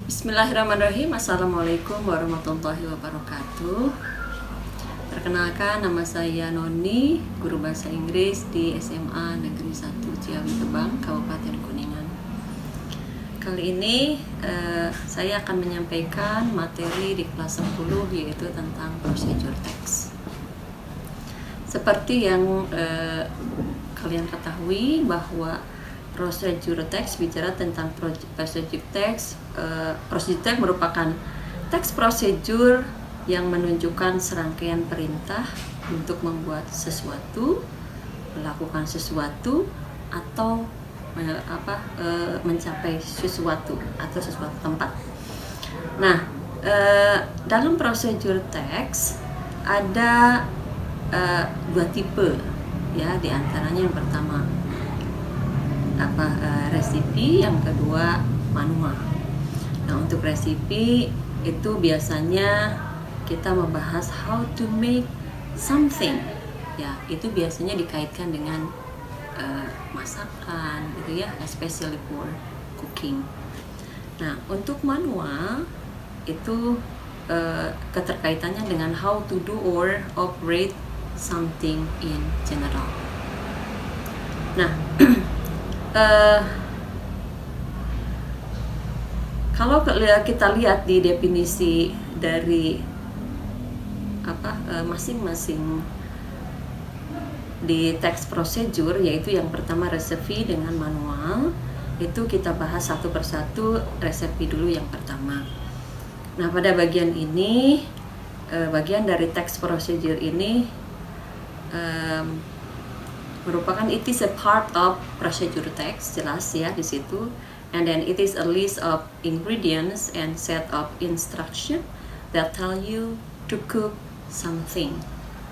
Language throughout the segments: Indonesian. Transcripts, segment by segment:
Bismillahirrahmanirrahim. Assalamualaikum warahmatullahi wabarakatuh. Perkenalkan, nama saya Noni, guru bahasa Inggris di SMA Negeri 1 Ciawi Gebang, Kabupaten Kuningan. Kali ini saya akan menyampaikan materi di kelas 10, yaitu tentang procedure text. Seperti yang kalian ketahui bahwa procedure text bicara tentang procedure text. Procedure text merupakan teks prosedur yang menunjukkan serangkaian perintah untuk membuat sesuatu, melakukan sesuatu, atau mencapai sesuatu atau sesuatu tempat. Nah, dalam procedure text ada dua tipe, ya, diantaranya yang pertama resipi, yang kedua manual. Nah, untuk resipi itu biasanya kita membahas how to make something, ya, itu biasanya dikaitkan dengan masakan gitu ya, especially for cooking. Nah, untuk manual itu keterkaitannya dengan how to do or operate something in general. Nah, kalau kita lihat di definisi dari masing-masing di teks prosedur, yaitu yang pertama resipi dengan manual, itu kita bahas satu persatu. Resipi dulu yang pertama. Nah, pada bagian ini, bagian dari teks prosedur ini merupakan it is a part of procedure text, jelas ya di situ. And then it is a list of ingredients and set of instruction that tell you to cook something.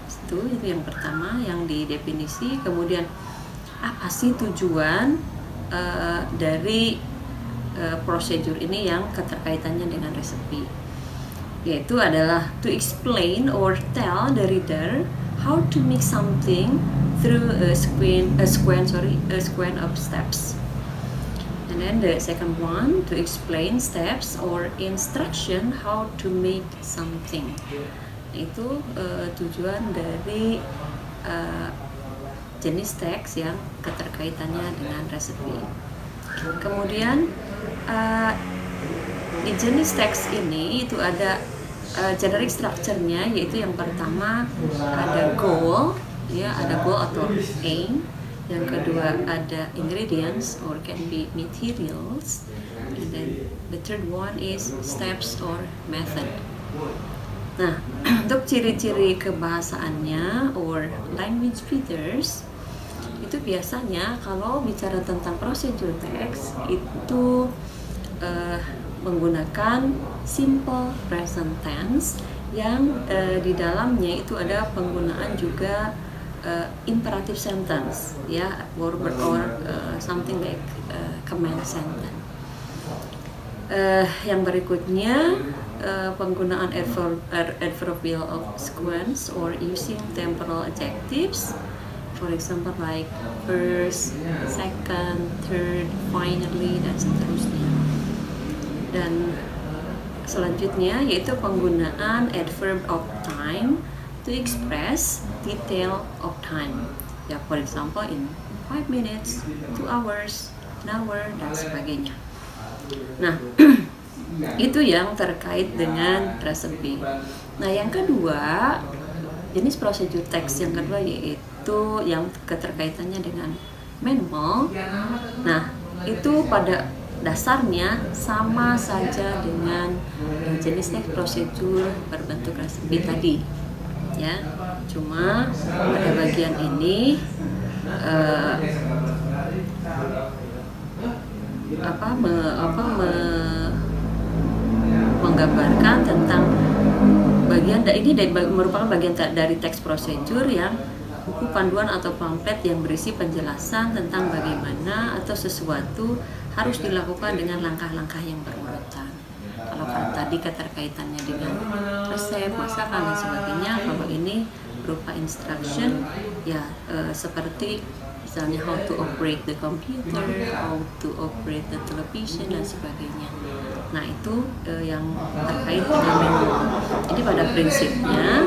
Itu yang pertama yang di definisi. Kemudian apa sih tujuan dari prosedur ini yang keterkaitannya dengan resepi? Yaitu adalah to explain or tell the reader how to make something through a sequence of steps. And then the second one, to explain steps or instruction how to make something. Itu tujuan dari jenis teks yang keterkaitannya dengan resepi. Kemudian di jenis teks ini itu ada generic structure-nya, yaitu yang pertama ada goal, ya, ada goal atau aim. Yang kedua ada ingredients or can be materials, and then the third one is steps or method. Nah, untuk ciri-ciri kebahasaannya or language features, itu biasanya kalau bicara tentang procedure text itu menggunakan simple present tense yang di dalamnya itu ada penggunaan juga imperative sentence, ya, or something like command sentence. Yang berikutnya penggunaan adverbial of sequence or using temporal adjectives, for example like first, second, third, finally, dan seterusnya. Dan selanjutnya yaitu penggunaan adverb of time to express detail of time, ya, for example in 5 minutes, 2 hours, an hour, dan sebagainya. Nah, itu yang terkait dengan resepi. Nah, yang kedua, jenis prosedur teks yang kedua yaitu yang keterkaitannya dengan manual. Nah, itu pada dasarnya sama saja dengan jenis teks prosedur berbentuk resepi tadi, ya. Cuma pada bagian ini menggambarkan tentang bagian ini merupakan bagian dari teks prosedur yang buku panduan atau pamflet yang berisi penjelasan tentang bagaimana atau sesuatu harus dilakukan dengan langkah-langkah yang berurutan. Kalau tadi keterkaitannya dengan resep, masakan, dan sebagainya, kalau ini berupa instruction, ya, seperti misalnya how to operate the computer, how to operate the television, dan sebagainya. Nah itu yang terkait dengan manual. Jadi pada prinsipnya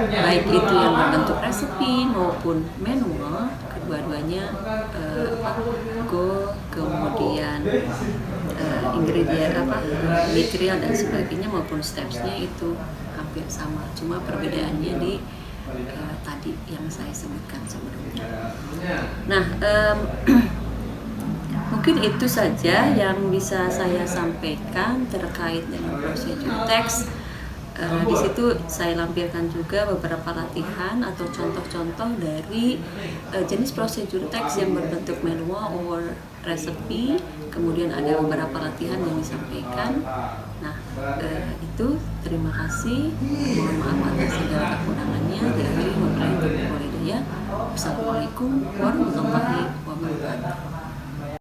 baik itu yang berbentuk resepi maupun manual, kedua-duanya go, kemudian ingredient material dan sebagainya maupun stepsnya itu hampir sama, cuma perbedaannya di tadi yang saya sebutkan sebelumnya. Nah, mungkin itu saja yang bisa saya sampaikan terkait dengan prosedur teks. Di situ saya lampirkan juga beberapa latihan atau contoh-contoh dari jenis prosedur teks yang berbentuk manual or recipe. Kemudian ada beberapa latihan yang disampaikan. Nah, itu terima kasih. Mohon maaf atas segala kekurangannya. Dari wabillahi taufiq wal hidayah. Wassalamualaikum warahmatullahi wabarakatuh.